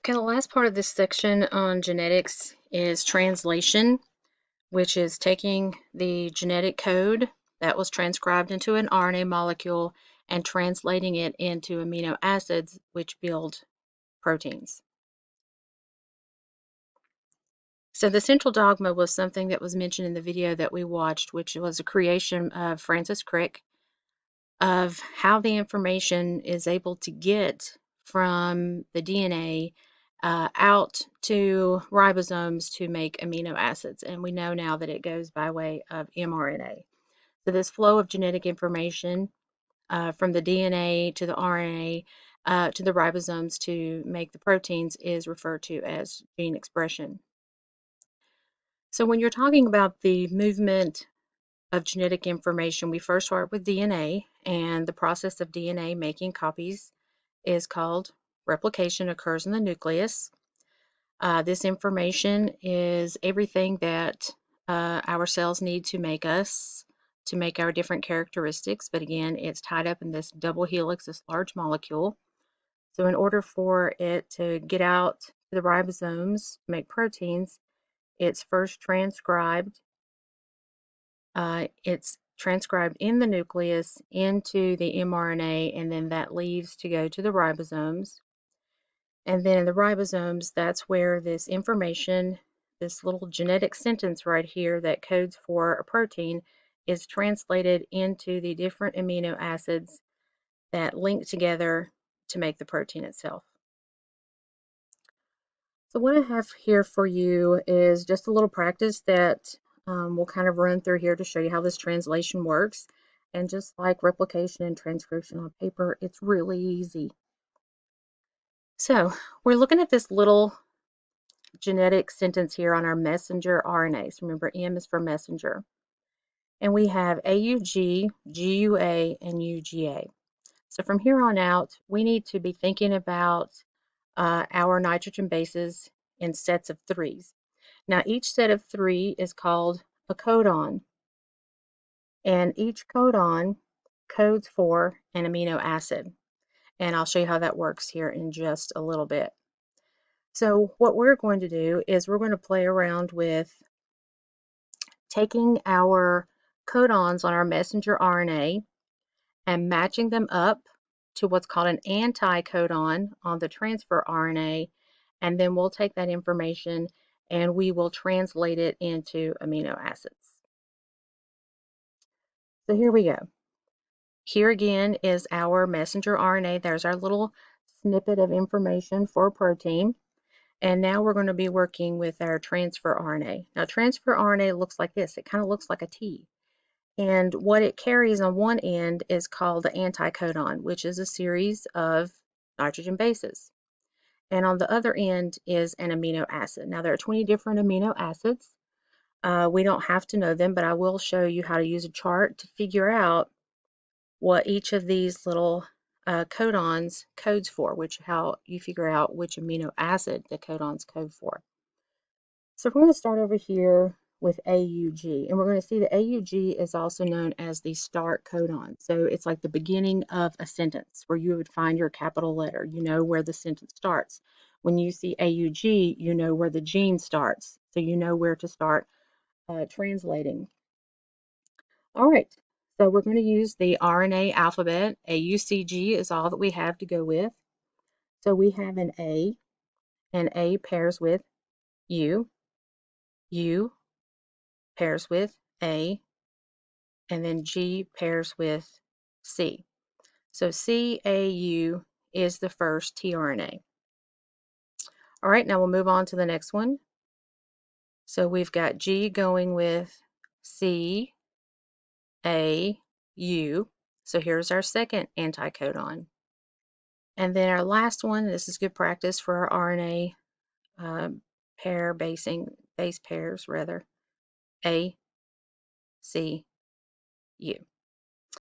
Okay, the last part of this section on genetics is translation, which is taking the genetic code that was transcribed into an RNA molecule and translating it into amino acids, which build proteins. So the central dogma was something that was mentioned in the video that we watched, which was a creation of Francis Crick of how the information is able to get from the DNA out to ribosomes to make amino acids. And we know now that it goes by way of mRNA. So this flow of genetic information from the DNA to the RNA to the ribosomes to make the proteins is referred to as gene expression. So when you're talking about the movement of genetic information, we first start with DNA, and the process of DNA making copies is called replication, occurs in the nucleus. This information is everything that our cells need to make us, to make our different characteristics, but again, it's tied up in this double helix, this large molecule. So in order for it to get out to the ribosomes, make proteins, it's first transcribed. It's transcribed in the nucleus into the mRNA, and then that leaves to go to the ribosomes. And then in the ribosomes, that's where this information, this little genetic sentence right here that codes for a protein, is translated into the different amino acids that link together to make the protein itself. So what I have here for you is just a little practice that we'll kind of run through here to show you how this translation works. And just like replication and transcription on paper, it's really easy. So we're looking at this little genetic sentence here on our messenger RNAs. Remember, M is for messenger. And we have AUG, GUA, and UGA. So from here on out, we need to be thinking about our nitrogen bases in sets of threes. Now, each set of three is called a codon, and each codon codes for an amino acid. And I'll show you how that works here in just a little bit. So what we're going to do is we're going to play around with taking our codons on our messenger RNA and matching them up to what's called an anti-codon on the transfer RNA, and then we'll take that information and we will translate it into amino acids. So here we go. Here again is our messenger RNA. There's our little snippet of information for a protein. And now we're going to be working with our transfer RNA. Now transfer RNA looks like this. It kind of looks like a T. And what it carries on one end is called the anti-codon, which is a series of nitrogen bases. And on the other end is an amino acid. Now there are 20 different amino acids. We don't have to know them, but I will show you how to use a chart to figure out what each of these little codons codes for, how you figure out which amino acid the codons code for. So we're going to start over here with AUG, and we're going to see that AUG is also known as the start codon. So it's like the beginning of a sentence where you would find your capital letter. You know where the sentence starts. When you see AUG, you know where the gene starts. So you know where to start translating. All right, so we're going to use the RNA alphabet. AUCG is all that we have to go with. So we have an A, and A pairs with U. U pairs with A, and then G pairs with C. So CAU is the first tRNA. All right, now we'll move on to the next one. So we've got G going with CAU. So here's our second anticodon. And then our last one, this is good practice for our RNA base pairs rather, A, C, U.